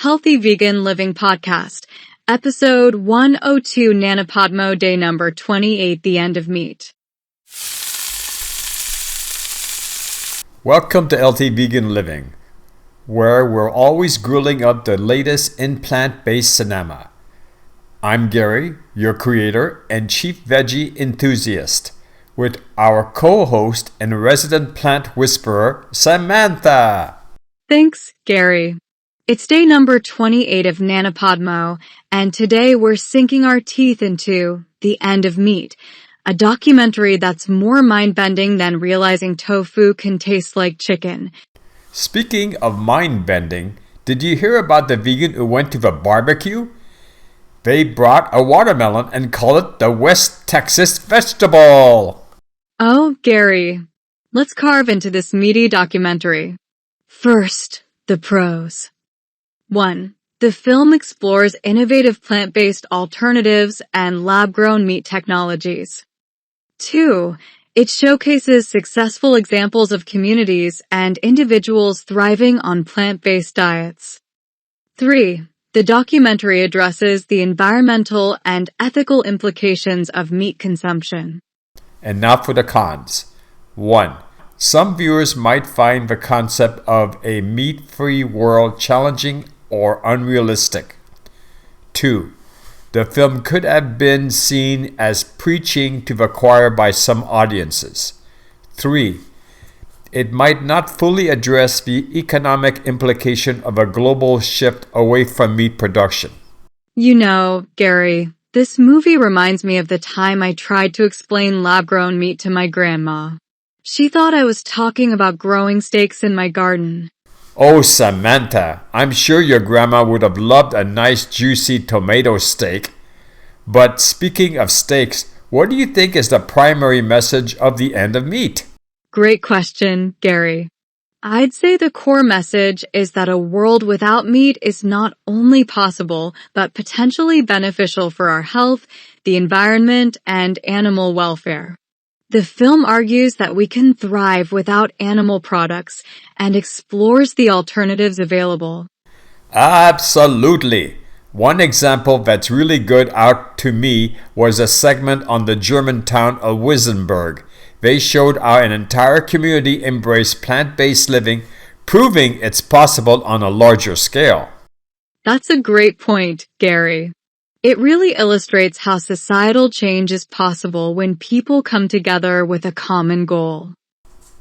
Healthy Vegan Living Podcast, episode 102, NaNoPodMo, day number 28, the end of meat. Welcome to Healthy Vegan Living, where we're always grilling up the latest in plant-based cinema. I'm Gary, your creator and chief veggie enthusiast, with our co-host and resident plant whisperer, Samantha. Thanks, Gary. It's day number 28 of NaNoPodMo, and today we're sinking our teeth into The End of Meat, a documentary that's more mind-bending than realizing tofu can taste like chicken. Speaking of mind-bending, did you hear about the vegan who went to the barbecue? They brought a watermelon and called it the West Texas vegetable. Oh, Gary, let's carve into this meaty documentary. First, the pros. 1. The film explores innovative plant-based alternatives and lab-grown meat technologies. 2. It showcases successful examples of communities and individuals thriving on plant-based diets. 3. The documentary addresses the environmental and ethical implications of meat consumption. And now for the cons. 1. Some viewers might find the concept of a meat-free world challenging or unrealistic. 2. The film could have been seen as preaching to the choir by some audiences. 3. It might not fully address the economic implication of a global shift away from meat production. You know, Gary, this movie reminds me of the time I tried to explain lab-grown meat to my grandma. She thought I was talking about growing steaks in my garden. Oh, Samantha, I'm sure your grandma would have loved a nice juicy tomato steak. But speaking of steaks, what do you think is the primary message of The End of Meat? Great question, Gary. I'd say the core message is that a world without meat is not only possible, but potentially beneficial for our health, the environment, and animal welfare. The film argues that we can thrive without animal products and explores the alternatives available. Absolutely. One example that's really good out to me was a segment on the German town of Wissenberg. They showed how an entire community embraced plant-based living, proving it's possible on a larger scale. That's a great point, Gary. It really illustrates how societal change is possible when people come together with a common goal.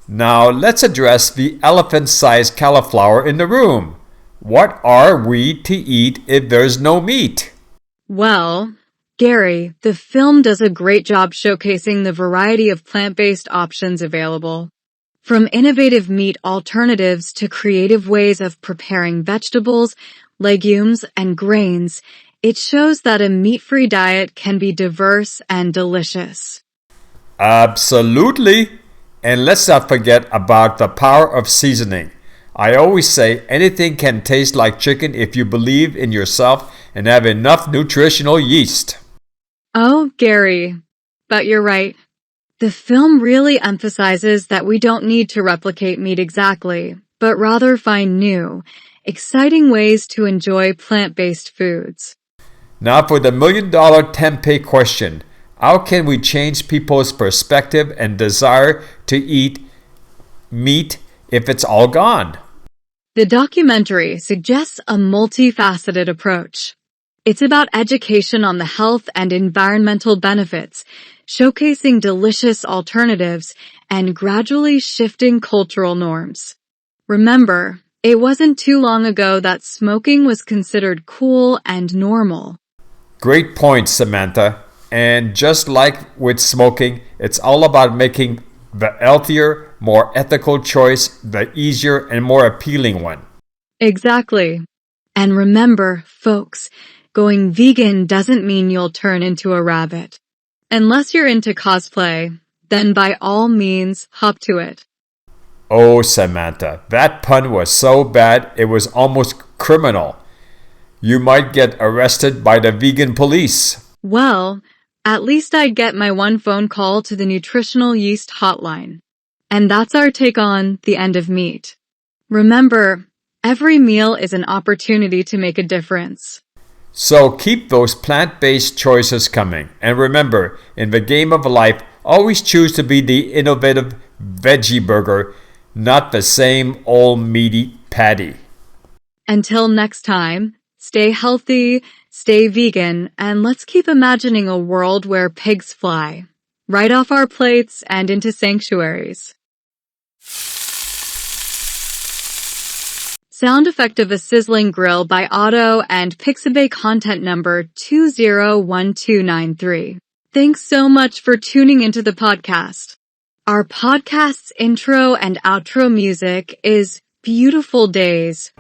Now let's address the elephant-sized cauliflower in the room. What are we to eat if there's no meat? Well, Gary, the film does a great job showcasing the variety of plant-based options available. From innovative meat alternatives to creative ways of preparing vegetables, legumes, and grains, it shows that a meat-free diet can be diverse and delicious. Absolutely. And let's not forget about the power of seasoning. I always say anything can taste like chicken if you believe in yourself and have enough nutritional yeast. Oh, Gary, but you're right. The film really emphasizes that we don't need to replicate meat exactly, but rather find new, exciting ways to enjoy plant-based foods. Now for the million-dollar tempeh question. How can we change people's perspective and desire to eat meat if it's all gone? The documentary suggests a multifaceted approach. It's about education on the health and environmental benefits, showcasing delicious alternatives, and gradually shifting cultural norms. Remember, it wasn't too long ago that smoking was considered cool and normal. Great point, Samantha. And just like with smoking, it's all about making the healthier, more ethical choice the easier and more appealing one. Exactly. And remember, folks, going vegan doesn't mean you'll turn into a rabbit. Unless you're into cosplay, then by all means, hop to it. Oh, Samantha, that pun was so bad it was almost criminal. You might get arrested by the vegan police. Well, at least I'd get my one phone call to the nutritional yeast hotline. And that's our take on The End of Meat. Remember, Every meal is an opportunity to make a difference. So keep those plant-based choices coming. And remember, in the game of life, always choose to be the innovative veggie burger, not the same old meaty patty. Until next time, stay healthy, stay vegan, and let's keep imagining a world where pigs fly, right off our plates and into sanctuaries. Sound effect of a sizzling grill by Otto and Pixabay content number 201293. Thanks so much for tuning into the podcast. Our podcast's intro and outro music is Beautiful Days